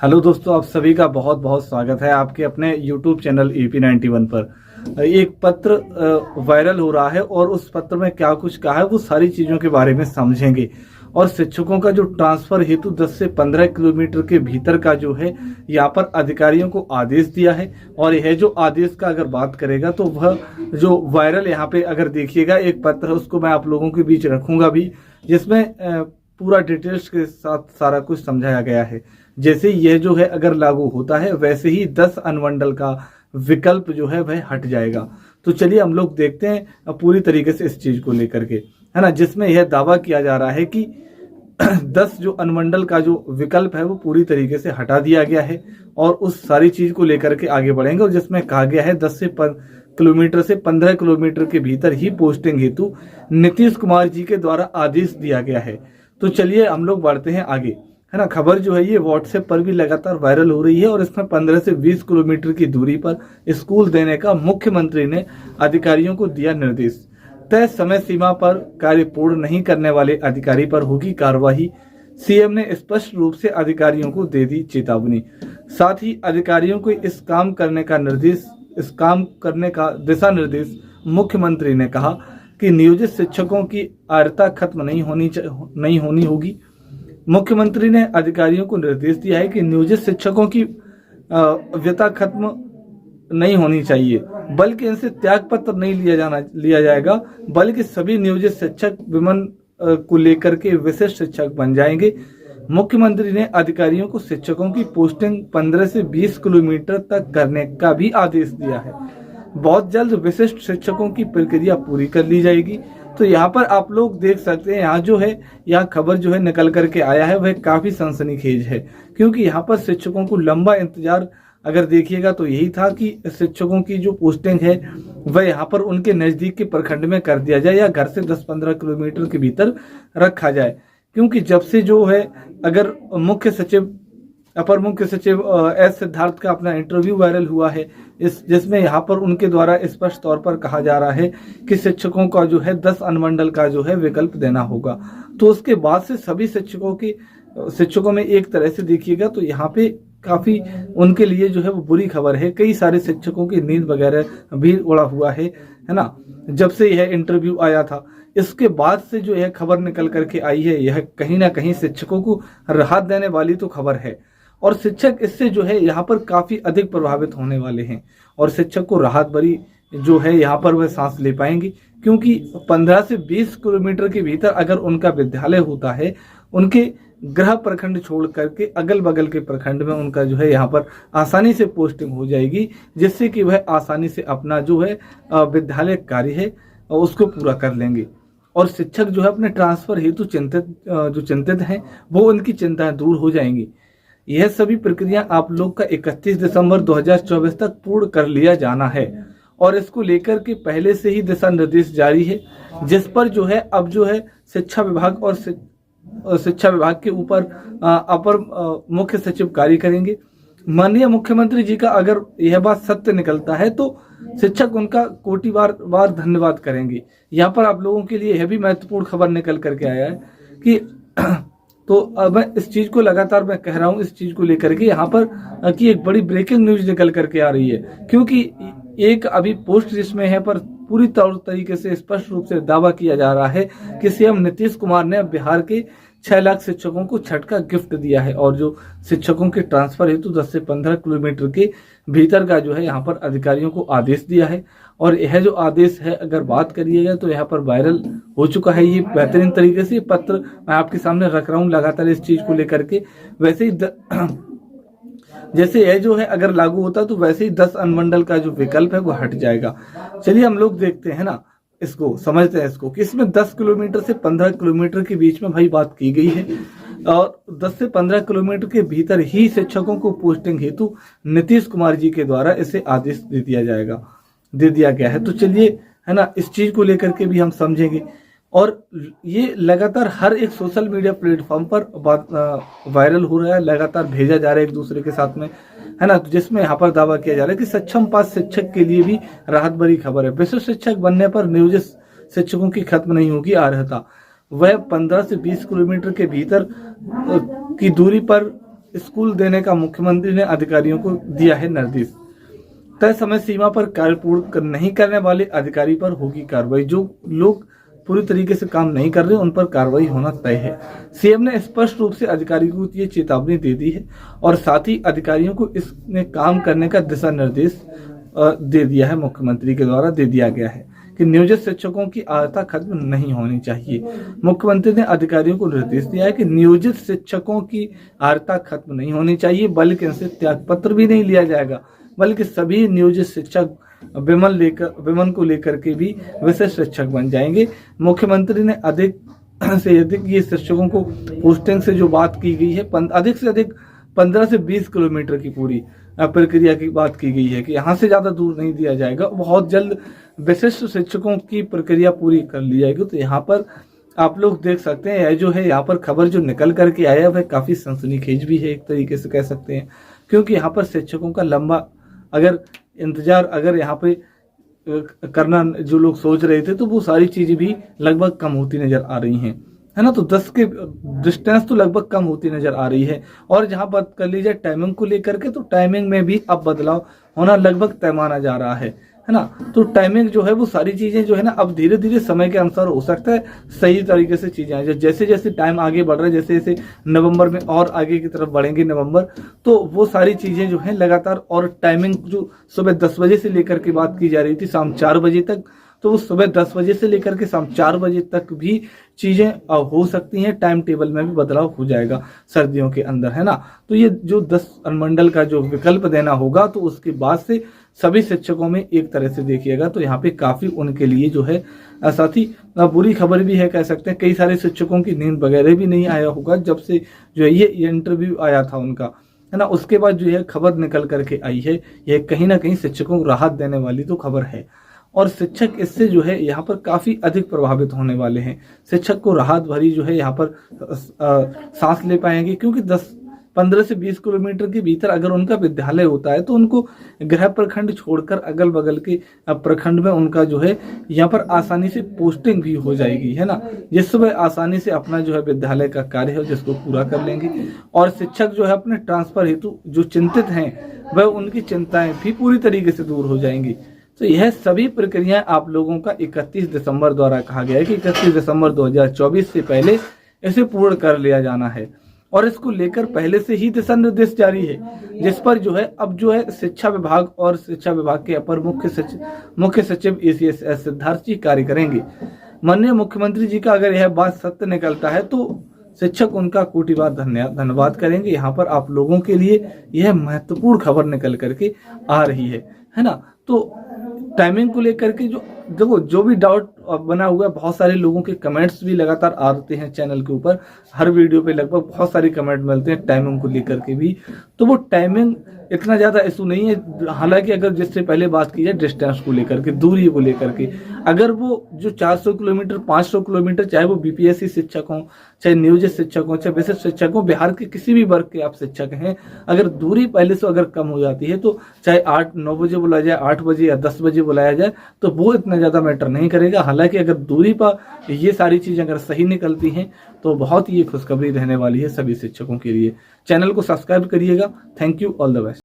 Hello दोस्तों, आप सभी का बहुत बहुत स्वागत है आपके अपने YouTube चैनल AP91 पर। एक पत्र वायरल हो रहा है और उस पत्र में क्या कुछ कहा है वो सारी चीज़ों के बारे में समझेंगे। और शिक्षकों का जो ट्रांसफ़र हेतु 10 से 15 किलोमीटर के भीतर का जो है यहाँ पर अधिकारियों को आदेश दिया है। और यह जो आदेश का अगर बात करेगा तो वह जो वायरल यहाँ पे अगर देखिएगा एक पत्र है, उसको मैं आप लोगों के बीच रखूँगा भी, जिसमें पूरा डिटेल्स के साथ सारा कुछ समझाया गया है। जैसे यह जो है अगर लागू होता है वैसे ही 10 अनुमंडल का विकल्प जो है वह हट जाएगा। तो चलिए हम लोग देखते हैं पूरी तरीके से इस चीज को लेकर के, है ना, जिसमें यह दावा किया जा रहा है कि 10 जो अनुमंडल का जो विकल्प है वो पूरी तरीके से हटा दिया गया है और उस सारी चीज को लेकर के आगे बढ़ेंगे। और जिसमें कहा गया है 10 किलोमीटर से 15 किलोमीटर के भीतर ही पोस्टिंग हेतु नीतीश कुमार जी के द्वारा आदेश दिया गया है। तो चलिए हम लोग बढ़ते हैं आगे, है ना। खबर जो है ये व्हाट्सएप पर भी लगातार वायरल हो रही है और इसमें 15 से 20 किलोमीटर की दूरी पर स्कूल देने का मुख्यमंत्री ने अधिकारियों को दिया निर्देश। तय समय सीमा पर कार्य पूर्ण नहीं करने वाले अधिकारी पर होगी कार्रवाई। सीएम ने स्पष्ट रूप से अधिकारियों को दे दी चेतावनी। साथ ही अधिकारियों को इस काम करने का दिशा निर्देश। मुख्यमंत्री ने कहा कि नियोजित शिक्षकों की अर्हता खत्म नहीं होनी होगी। मुख्यमंत्री ने अधिकारियों को निर्देश दिया है कि नियोजित शिक्षकों की व्यता खत्म नहीं होनी चाहिए, बल्कि इनसे त्याग पत्र नहीं लिया जाएगा, बल्कि सभी नियोजित शिक्षक विमन को लेकर के विशिष्ट शिक्षक बन जाएंगे। मुख्यमंत्री ने अधिकारियों को शिक्षकों की पोस्टिंग 15 से 20 किलोमीटर तक करने का भी आदेश दिया है। बहुत जल्द विशिष्ट शिक्षकों की प्रक्रिया पूरी कर ली जाएगी। तो यहाँ पर आप लोग देख सकते हैं, यहाँ जो है यहाँ खबर जो है निकल करके आया है वह काफी सनसनीखेज है, क्योंकि यहाँ पर शिक्षकों को लंबा इंतजार अगर देखिएगा तो यही था कि शिक्षकों की जो पोस्टिंग है वह यहाँ पर उनके नजदीक के प्रखंड में कर दिया जाए या घर से 10-15 किलोमीटर के भीतर रखा जाए। क्योंकि जब से जो है अगर अपर मुख्य सचिव एस सिद्धार्थ का अपना इंटरव्यू वायरल हुआ है, जिसमें यहाँ पर उनके द्वारा स्पष्ट तौर पर कहा जा रहा है कि शिक्षकों का जो है 10 अनुमंडल का जो है विकल्प देना होगा। तो उसके बाद से सभी शिक्षकों में एक तरह से देखिएगा तो यहाँ पे काफी उनके लिए जो है वो बुरी खबर है। कई सारे शिक्षकों की नींद वगैरह भी उड़ा हुआ है ना। जब से यह इंटरव्यू आया था इसके बाद से जो यह खबर निकल करके आई है, यह कहीं ना कहीं शिक्षकों को राहत देने वाली तो खबर है। और शिक्षक इससे जो है यहाँ पर काफी अधिक प्रभावित होने वाले हैं और शिक्षक को राहत भरी जो है यहाँ पर वह सांस ले पाएंगे। क्योंकि 15 से 20 किलोमीटर के भीतर अगर उनका विद्यालय होता है, उनके गृह प्रखंड छोड़ करके अगल बगल के प्रखंड में उनका जो है यहाँ पर आसानी से पोस्टिंग हो जाएगी, जिससे कि वह आसानी से अपना जो है विद्यालय कार्य है उसको पूरा कर लेंगे। और शिक्षक जो है अपने ट्रांसफर हेतु चिंतित हैं वो उनकी चिंताएं दूर हो जाएंगी। यह सभी प्रक्रिया आप लोग का 31 दिसंबर 2024 तक पूर्ण कर लिया जाना है और इसको लेकर के पहले से ही दिशा निर्देश जारी है, जिस पर जो है अब जो है शिक्षा विभाग और शिक्षा विभाग के ऊपर अपर मुख्य सचिव कार्य करेंगे। माननीय मुख्यमंत्री जी का अगर यह बात सत्य निकलता है तो शिक्षक उनका कोटि बार धन्यवाद करेंगे। यहाँ पर आप लोगों के लिए यह भी महत्वपूर्ण खबर निकल करके आया है कि तो अब मैं इस चीज को लगातार मैं कह रहा हूँ इस चीज को लेकर के यहाँ पर कि एक बड़ी ब्रेकिंग न्यूज निकल करके आ रही है। क्योंकि एक अभी पोस्ट जिसमें है पर पूरी तरीके से स्पष्ट रूप से दावा किया जा रहा है कि सीएम नीतीश कुमार ने बिहार के 6 लाख शिक्षकों को छठ का गिफ्ट दिया है और जो शिक्षकों के ट्रांसफर हेतु 10 से 15 किलोमीटर के भीतर का जो है यहाँ पर अधिकारियों को आदेश दिया है। और यह जो आदेश है अगर बात करिएगा तो यहाँ पर वायरल हो चुका है ये बेहतरीन तरीके से। पत्र मैं आपके सामने रख रहा हूँ लगातार इस चीज को लेकर के। वैसे ही जैसे यह जो है अगर लागू होता तो वैसे ही 10 अनुमंडल का जो विकल्प है वो हट जाएगा। चलिए हम लोग देखते हैं ना, इसको समझते हैं इसको कि इसमें 10 किलोमीटर से 15 किलोमीटर के बीच में भाई बात की गई है और 10 से 15 किलोमीटर के भीतर ही शिक्षकों को पोस्टिंग हेतु नीतीश कुमार जी के द्वारा इसे आदेश दे दिया गया है। तो चलिए, है ना, इस चीज को लेकर के भी हम समझेंगे। और ये लगातार हर एक सोशल मीडिया प्लेटफॉर्म पर वायरल हो रहा है, लगातार भेजा जा रहा है एक दूसरे के साथ में, है ना। तो जिसमें यहाँ पर दावा किया जा रहा है कि सक्षम पास शिक्षक के लिए भी राहत भरी खबर है। विशिष्ट शिक्षक बनने पर नियोजित शिक्षकों की खत्म नहीं होगी अर्हता। वह 15 से 20 किलोमीटर के भीतर की दूरी पर स्कूल देने का मुख्यमंत्री ने अधिकारियों को दिया है निर्देश। तय समय सीमा पर कार्य पूर्ण नहीं करने वाले अधिकारी पर होगी कार्रवाई। जो लोग पूरी तरीके से काम नहीं कर रहे उन पर कार्रवाई होना तय है। सीएम ने स्पष्ट रूप से अधिकारियों को ये चेतावनी दे दी है और साथ ही अधिकारियों को इसमें काम करने का दिशा निर्देश दे दिया है। मुख्यमंत्री के द्वारा दे दिया गया है कि नियोजित शिक्षकों की अर्हता खत्म नहीं होनी चाहिए। मुख्यमंत्री ने अधिकारियों को निर्देश दिया है कि नियोजित शिक्षकों की अर्हता खत्म नहीं होनी चाहिए, बल्कि इनसे त्याग पत्र भी नहीं लिया जाएगा, बल्कि सभी नियोजित शिक्षक विमन को लेकर के भी विशिष्ट शिक्षक बन जाएंगे। मुख्यमंत्री ने अधिक से अधिक ये शिक्षकों को पोस्टिंग से जो बात की गई है, अधिक से अधिक 15 से 20 किलोमीटर की पूरी प्रक्रिया की बात की गई है कि यहाँ से ज्यादा दूर नहीं दिया जाएगा। बहुत जल्द विशिष्ट शिक्षकों की प्रक्रिया पूरी कर ली जाएगी। तो यहाँ पर आप लोग देख सकते हैं, यह जो है यहाँ पर खबर जो निकल करके आया वह काफी सनसनीखेज भी है, एक तरीके से कह सकते हैं, क्योंकि यहाँ पर शिक्षकों का लंबा अगर इंतजार अगर यहाँ पे करना जो लोग सोच रहे थे तो वो सारी चीजें भी लगभग कम होती नजर आ रही हैं, है ना। तो 10 के डिस्टेंस तो लगभग कम होती नजर आ रही है। और जहां बात कर लीजिए टाइमिंग को लेकर के, तो टाइमिंग में भी अब बदलाव होना लगभग तय माना जा रहा है ना। तो टाइमिंग जो है वो सारी चीजें जो है ना अब धीरे धीरे समय के अनुसार हो सकता है सही तरीके से चीजें आए। जैसे जैसे टाइम आगे बढ़ रहा है, जैसे जैसे नवंबर में और आगे की तरफ बढ़ेंगे नवंबर, तो वो सारी चीजें जो है लगातार, और टाइमिंग जो सुबह 10 बजे से लेकर के बात की जा रही थी शाम 4 बजे तक, तो वो सुबह 10 बजे से लेकर के शाम 4 बजे तक भी चीजें हो सकती हैं। टाइम टेबल में भी बदलाव हो जाएगा सर्दियों के अंदर, है ना। तो ये जो 10 अनुमंडल का जो विकल्प देना होगा, तो उसके बाद से सभी शिक्षकों में एक तरह से देखिएगा तो यहाँ पे काफी उनके लिए जो है, साथ ही बुरी खबर भी है कह सकते हैं, कई सारे शिक्षकों की नींद वगैरह भी नहीं आया होगा जब से जो है ये इंटरव्यू आया था उनका, है ना। उसके बाद जो है खबर निकल करके आई है, यह कहीं ना कहीं शिक्षकों को राहत देने वाली तो खबर है। और शिक्षक इससे जो है यहाँ पर काफी अधिक प्रभावित होने वाले हैं। शिक्षक को राहत भरी जो है यहाँ पर सांस ले पाएंगे, क्योंकि 15 से 20 किलोमीटर के भीतर अगर उनका विद्यालय होता है तो उनको गृह प्रखंड छोड़कर अगल बगल के प्रखंड में उनका जो है यहाँ पर आसानी से पोस्टिंग भी हो जाएगी, है ना, जिससे वह आसानी से अपना जो है विद्यालय का कार्य है जिसको पूरा कर लेंगे। और शिक्षक जो है अपने ट्रांसफर हेतु जो चिंतित हैं वह उनकी चिंताएं भी पूरी तरीके से दूर हो जाएंगी। तो यह सभी प्रक्रियाएं आप लोगों का 31 दिसंबर द्वारा कहा गया है कि 31 दिसंबर 2024 से पहले इसे पूर्ण कर लिया जाना है। और इसको लेकर पहले से ही दिशा निर्देश जारी है, जिस पर जो है अब जो है शिक्षा विभाग और शिक्षा विभाग के अपर मुख्य सचिव ACS सिद्धार्थ जी कार्य करेंगे। माननीय मुख्यमंत्री जी का अगर यह बात सत्य निकलता है तो शिक्षक उनका कोटि बार धन्यवाद करेंगे। यहाँ पर आप लोगों के लिए यह महत्वपूर्ण खबर निकल करके आ रही है ना। तो टाइमिंग को लेकर के जो देखो जो भी डाउट बना हुआ है, बहुत सारे लोगों के कमेंट्स भी लगातार आते हैं चैनल के ऊपर, हर वीडियो पे लगभग बहुत सारे कमेंट मिलते हैं टाइमिंग को लेकर के भी। तो वो टाइमिंग इतना ज्यादा इशू नहीं है। हालांकि अगर जिससे पहले बात की जाए डिस्टेंस को लेकर के, दूरी को लेकर के, अगर वो जो 400 किलोमीटर 500 किलोमीटर, चाहे वो BPSC शिक्षक हों, चाहे नियोजित शिक्षक हों, चाहे विशिष्ट शिक्षक हों, बिहार के किसी भी वर्ग के आप शिक्षक हैं, अगर दूरी पहले से अगर कम हो जाती है तो चाहे 8-9 बजे बुलाया जाए, 8 बजे या 10 बजे बुलाया जाए, तो वो इतना ज्यादा मैटर नहीं करेगा। हालांकि अगर दूरी पर ये सारी चीजें अगर सही निकलती हैं तो बहुत ही खुशखबरी रहने वाली है सभी शिक्षकों के लिए। चैनल को सब्सक्राइब करिएगा। Thank you, all the best.